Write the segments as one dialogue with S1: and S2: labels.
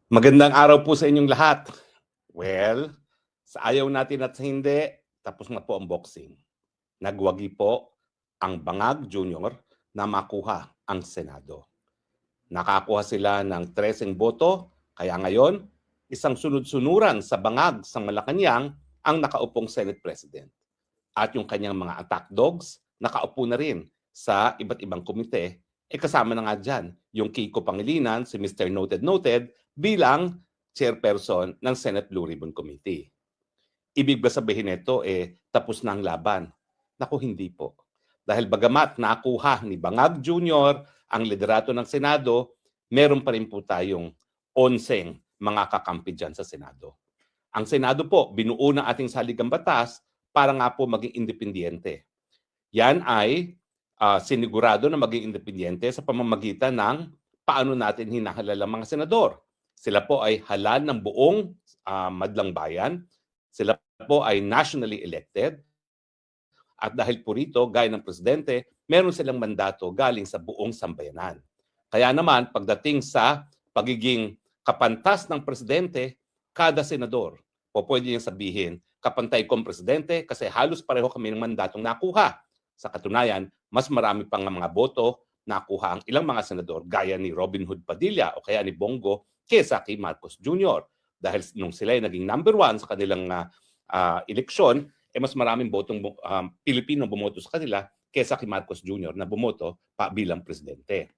S1: Magandang araw po sa inyong lahat. Well, sa ayaw natin at sa hindi, tapos na po ang boxing. Nagwagi po ang Bangag Jr. na makuha ang Senado. Nakakuha sila ng 13 boto, kaya ngayon, isang sunod-sunuran sa Bangag sa Malacanang ang nakaupong Senate President. At yung kanyang mga attack dogs, nakaupo na rin sa iba't ibang komite. Kasama na nga dyan yung Kiko Pangilinan, si Mr. Noted bilang chairperson ng Senate Blue Ribbon Committee. Ibig ba sabihin nito, tapos na ang laban? Naku, hindi po. Dahil bagamat nakuha ni Bangag Jr. ang liderato ng Senado, meron pa rin po tayong 11 mga kakampi dyan sa Senado. Ang Senado po, binuo ng ating saligang batas para nga po maging independyente. Yan ay sinigurado na maging independyente sa pamamagitan ng paano natin hinahalal ang mga senador. Sila po ay halal ng buong madlang bayan. Sila po ay nationally elected. At dahil po rito, gaya ng presidente, meron silang mandato galing sa buong sambayanan. Kaya naman, pagdating sa pagiging kapantas ng presidente, kada senador, po pwede niyang sabihin, kapantay kong presidente kasi halos pareho kami ng mandatong nakuha. Sa katunayan, mas marami pang mga boto nakuha ang ilang mga senador gaya ni Robin Hood Padilla o kaya ni Bongo kesa kay Marcos Jr. Dahil nung sila ay naging number 1 sa kanilang eleksyon, mas maraming botong Pilipino bumoto sa kanila kesa kay Marcos Jr. na bumoto pa bilang presidente.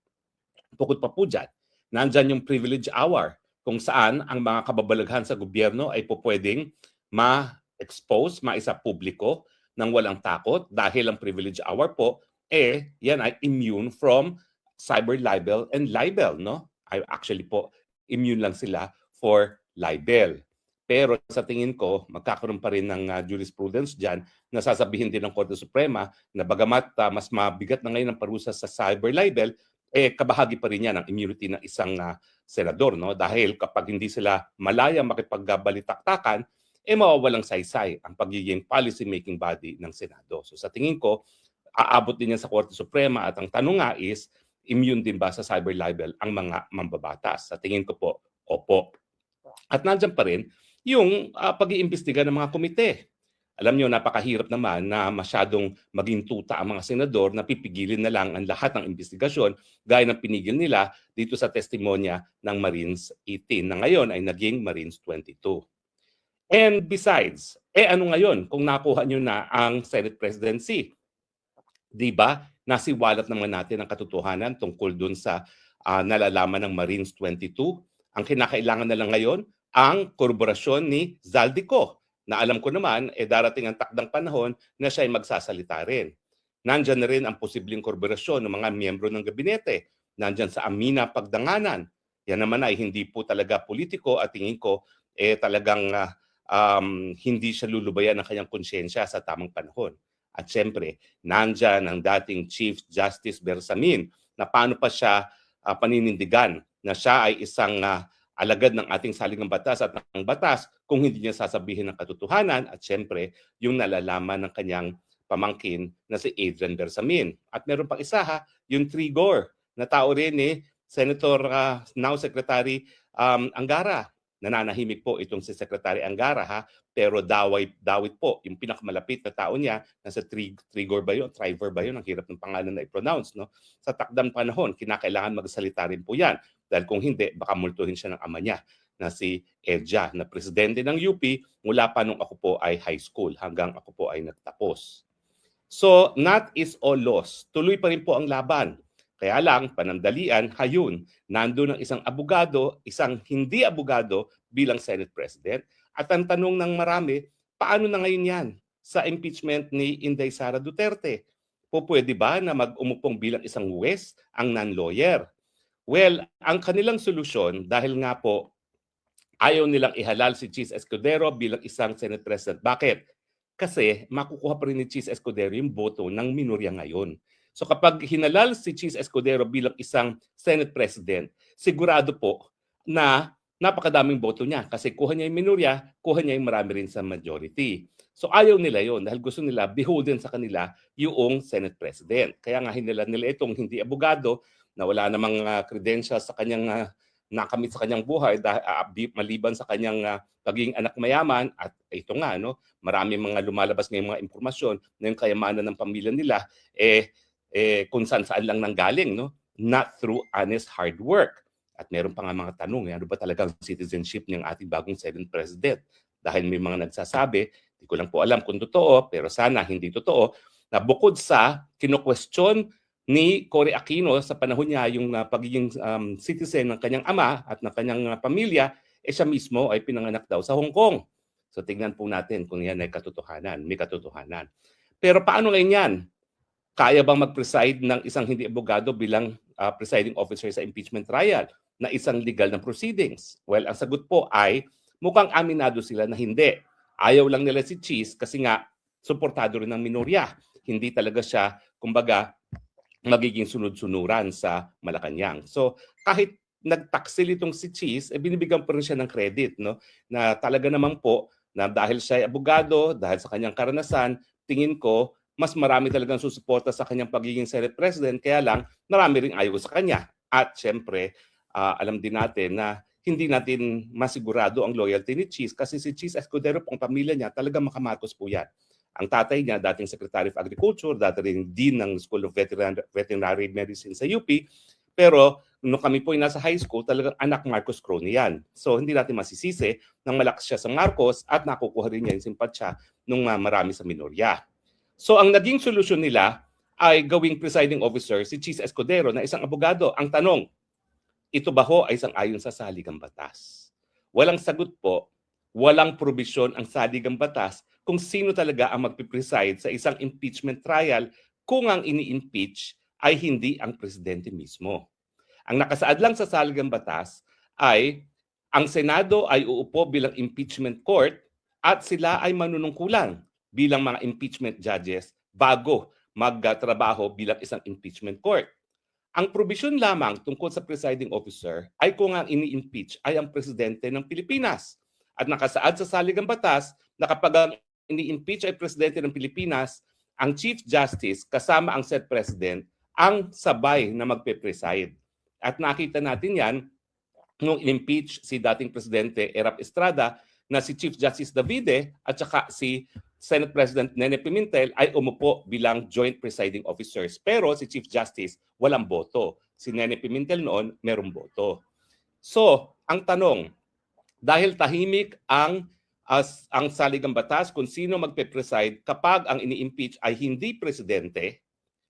S1: Bukod pa po dyan, nandyan yung privilege hour kung saan ang mga kababalaghan sa gobyerno ay po pwedeng ma-expose, maisa publiko ng walang takot dahil ang privilege hour po, yan ay immune from cyber libel and libel, no? Actually po, immune lang sila for libel. Pero sa tingin ko, magkakaroon pa rin ng jurisprudence dyan na sasabihin din ng Korte Suprema na bagamat mas mabigat na ngayon ang parusa sa cyber libel, kabahagi pa rin yan ang immunity ng isang senador. No? Dahil kapag hindi sila malaya makipagbalitaktakan, mawawalang saysay ang pagiging policy-making body ng Senado. So sa tingin ko, aabot din yan sa Korte Suprema at ang tanong nga is, immune din ba sa cyber libel ang mga mambabatas? Sa tingin ko po, opo. At nandiyan pa rin yung pag-iimbestiga ng mga komite. Alam niyo, napakahirap naman na masyadong maging tuta ang mga senador na pipigilin na lang ang lahat ng investigasyon gaya ng pinigil nila dito sa testimonya ng Marines 18 na ngayon ay naging Marines 22. And besides, ano ngayon kung nakuha nyo na ang Senate presidency? Di ba? Nasiwalat naman natin ang katotohanan tungkol dun sa nalalaman ng Marines 22. Ang kinakailangan na lang ngayon, ang korporasyon ni Zaldico na alam ko naman, darating ang takdang panahon na siya ay magsasalita rin. Nandyan na rin ang posibleng korporasyon ng mga miyembro ng gabinete. Nandyan sa Amina Pagdanganan. Yan naman ay hindi po talaga politiko at tingin ko talagang hindi siya lulubayan ng kanyang konsyensya sa tamang panahon. At syempre, nandyan ang dating Chief Justice Bersamin na paano pa siya paninindigan na siya ay isang alagad ng ating saligang batas at ng batas kung hindi niya sasabihin ng katotohanan at syempre yung nalalaman ng kanyang pamangkin na si Adrian Bersamin. At meron pang isa yung Trigor na tao rin ni Senator now Secretary Angara. Nananahimik po itong si Secretary Angara pero dawit po yung pinakamalapit na tao niya na sa Trigor ba yun? Trivor ba yun? Ang hirap ng pangalan na i-pronounce. No? Sa takdang panahon, kinakailangan magsalita rin po yan. Dahil kung hindi, baka multuhin siya ng ama niya na si Edja, na presidente ng UP mula pa nung ako po ay high school hanggang ako po ay nagtapos. So, not is all lost. Tuloy pa rin po ang laban. Kaya lang, panandalian, hayun, nandun ang isang abogado, isang hindi abogado bilang Senate President. At ang tanong ng marami, paano na ngayon yan sa impeachment ni Inday Sara Duterte? Pwede ba na mag-umupong bilang isang huwes ang non-lawyer? Well, ang kanilang solusyon, dahil nga po ayaw nilang ihalal si Cheese Escudero bilang isang Senate President. Bakit? Kasi makukuha pa rin ni Cheese Escudero yung boto ng minorya ngayon. So kapag hinalal si Cheese Escudero bilang isang Senate President, sigurado po na napakadaming boto niya. Kasi kuha niya yung minorya, kuha niya yung marami rin sa majority. So ayaw nila yon dahil gusto nila beholden sa kanila yung Senate President. Kaya nga hinalal nila itong hindi abogado na wala namang credentials sa kanyang nakamit sa kanyang buhay maliban sa kanyang pagiging anak mayaman. At ito nga, no, marami mga lumalabas ngayong mga impormasyon na yung kayamanan ng pamilya nila kung saan lang nanggaling, no? Not through honest hard work. At meron pa nga mga tanong, ano ba talagang citizenship ng ating bagong Senate President? Dahil may mga nagsasabi, hindi ko lang po alam kung totoo, pero sana hindi totoo, na bukod sa kino-question ni Cory Aquino sa panahon niya yung pagiging citizen ng kanyang ama at ng kanyang pamilya, siya mismo ay pinanganak daw sa Hong Kong. So tingnan po natin kung yan ay katotohanan, may katotohanan. Pero paano ngayon yan? Kaya bang mag-preside ng isang hindi abogado bilang presiding officer sa impeachment trial na isang legal na proceedings? Well, ang sagot po ay mukhang aminado sila na hindi. Ayaw lang nila si Cheese kasi nga suportado rin ng minorya. Hindi talaga siya, kumbaga, magiging sunod-sunuran sa Malacanang. So kahit nagtaksil itong si Cheese, binibigyan pa rin siya ng credit, no? Na talaga naman po na dahil siya ay abogado, dahil sa kanyang karanasan, tingin ko mas marami talagang susuporta sa kanyang pagiging Senate President, kaya lang marami ring ayaw sa kanya. At syempre, alam din natin na hindi natin masigurado ang loyalty ni Cheese kasi si Cheese Escudero po ang pamilya niya, talagang makamarcos po yan. Ang tatay niya, dating Secretary of Agriculture, dating Dean ng School of Veterinary Medicine sa UP. Pero nung kami po ay nasa high school, talagang anak Marcos Crony yan. So hindi natin masisisi nang malakas siya sa Marcos at nakukuha rin niya yung simpatsya ng marami sa minorya. So ang naging solusyon nila ay gawing presiding officer si Cheese Escudero na isang abogado. Ang tanong, ito ba ho ay sang-ayon sa saligang batas? Walang sagot po, walang probisyon ang saligang batas kung sino talaga ang magpipreside sa isang impeachment trial kung ang ini-impeach ay hindi ang presidente mismo. Ang nakasaad lang sa saligang batas ay ang Senado ay uupo bilang impeachment court at sila ay manunungkulan bilang mga impeachment judges bago magtrabaho bilang isang impeachment court. Ang probisyon lamang tungkol sa presiding officer ay kung ang ini-impeach ay ang presidente ng Pilipinas. At nakasaad sa saligang batas na kapag ang ini-impeach ay presidente ng Pilipinas, ang Chief Justice kasama ang said President ang sabay na magpe-preside. At nakita natin yan nung in-impeach si dating Presidente Erap Estrada na si Chief Justice Davide at saka si Senate President Nene Pimentel ay umupo bilang joint presiding officers. Pero si Chief Justice walang boto. Si Nene Pimentel noon merong boto. So, ang tanong, dahil tahimik ang saligang batas kung sino magpe-preside kapag ang ini-impeach ay hindi presidente,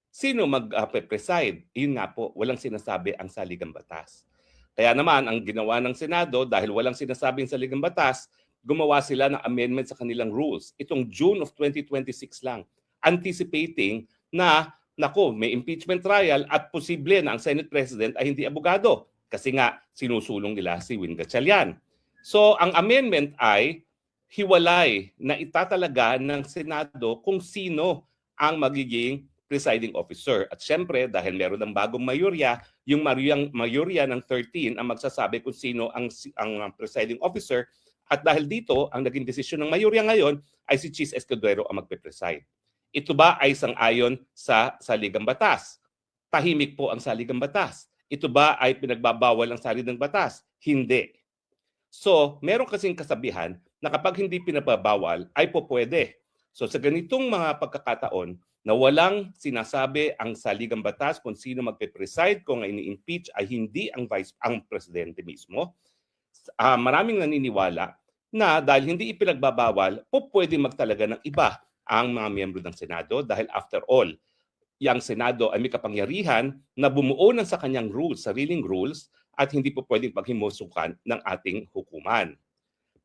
S1: sino magpe-preside? Yun nga po, walang sinasabi ang saligang batas. Kaya naman, ang ginawa ng Senado, dahil walang sinasabi ang saligang batas, gumawa sila ng amendment sa kanilang rules. Itong June of 2026 lang, anticipating na, nako, may impeachment trial at posible na ang Senate President ay hindi abogado kasi nga sinusulong nila si Win Gatchalian. So, ang amendment ay hiwalay na itatalaga ng Senado kung sino ang magiging presiding officer. At syempre, dahil meron ng bagong mayorya, yung mayorya ng 13 ang magsasabi kung sino ang presiding officer. At dahil dito, ang naging desisyon ng mayorya ngayon ay si Cheese Escudero ang magpe-preside. Ito ba ay sang-ayon sa saligang batas? Tahimik po ang saligang batas. Ito ba ay pinagbabawal ang saligang batas? Hindi. So, meron kasing kasabihan na kapag hindi pinababawal, ay po pwede. So, sa ganitong mga pagkakataon na walang sinasabi ang saligang batas kung sino magpe-preside kung ini-impeach ay hindi ang presidente mismo, maraming naniniwala na dahil hindi ipinagbabawal, po pwede magtalaga ng iba ang mga miyembro ng Senado dahil after all, yung Senado ay may kapangyarihan na bumuo ng sa kanyang rules, sariling rules, at hindi po pwedeng paghimusukan ng ating hukuman.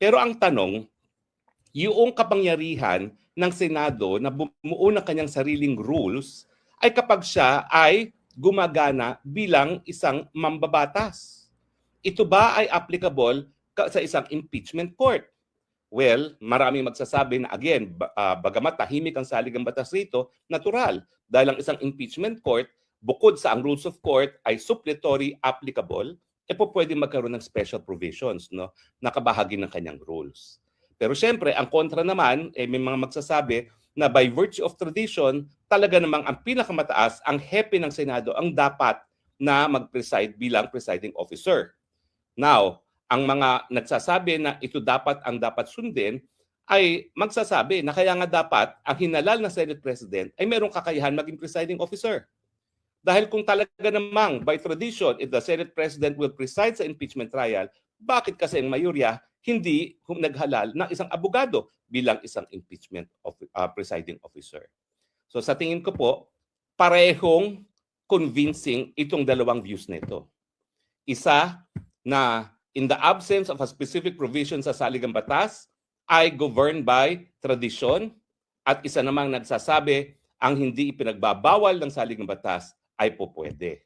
S1: Pero ang tanong, yung kapangyarihan ng Senado na bumuo ng kanyang sariling rules ay kapag siya ay gumagana bilang isang mambabatas. Ito ba ay applicable sa isang impeachment court? Well, maraming magsasabi na again, bagamat tahimik ang saligang batas rito, natural. Dahil ang isang impeachment court, bukod sa ang rules of court ay suppletory applicable, po pwede magkaroon ng special provisions, no, nakabahagi ng kanyang rules. Pero syempre, ang kontra naman, may mga magsasabi na by virtue of tradition, talaga namang ang pinakamataas, ang hepe ng Senado, ang dapat na mag-preside bilang presiding officer. Now, ang mga nagsasabi na ito dapat ang dapat sundin ay magsasabi na kaya nga dapat ang hinalal na Senate President ay merong kakayahan maging presiding officer. Dahil kung talaga namang by tradition, if the Senate President will preside sa impeachment trial, bakit kasi ang mayurya hindi naghalal ng isang abogado bilang isang impeachment presiding officer? So sa tingin ko po, parehong convincing itong dalawang views nito. Isa na in the absence of a specific provision sa saligang batas ay governed by tradition, at isa namang nagsasabi ang hindi ipinagbabawal ng saligang batas ay po pwede.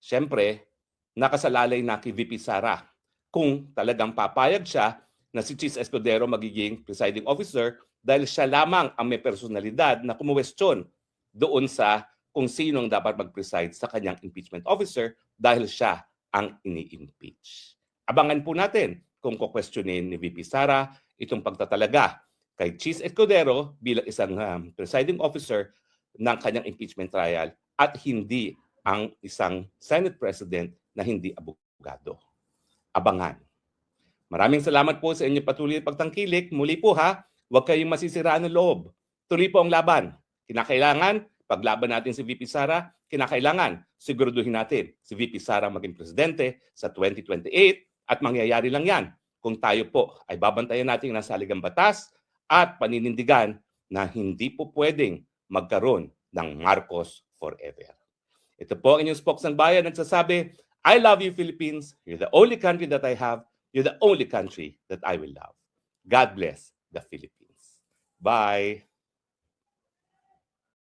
S1: Siyempre, nakasalalay na kay VP Sara kung talagang papayag siya na si Chis Escudero magiging presiding officer dahil siya lamang ang may personalidad na kumuwestiyon doon sa kung sinong dapat mag-preside sa kanyang impeachment officer dahil siya ang ini-impeach. Abangan po natin kung kukwestiyonin ni VP Sara itong pagtatalaga kay Chis Escudero bilang isang presiding officer ng kanyang impeachment trial at hindi ang isang Senate President na hindi abogado. Abangan. Maraming salamat po sa inyong patuloy at pagtangkilik. Muli po ha, huwag kayong masisiraan ng loob. Tuloy po ang laban. Kinakailangan, paglaban natin si VP Sara, kinakailangan siguraduhin natin si VP Sara maging presidente sa 2028 at mangyayari lang yan kung tayo po ay babantayan natin ng saligang batas at paninindigan na hindi po pwedeng magkaroon ng Marcos forever. Ito po ang inyong spokesang bayan nagsasabi, I love you Philippines, you're the only country that I have, you're the only country that I will love. God bless the Philippines. Bye!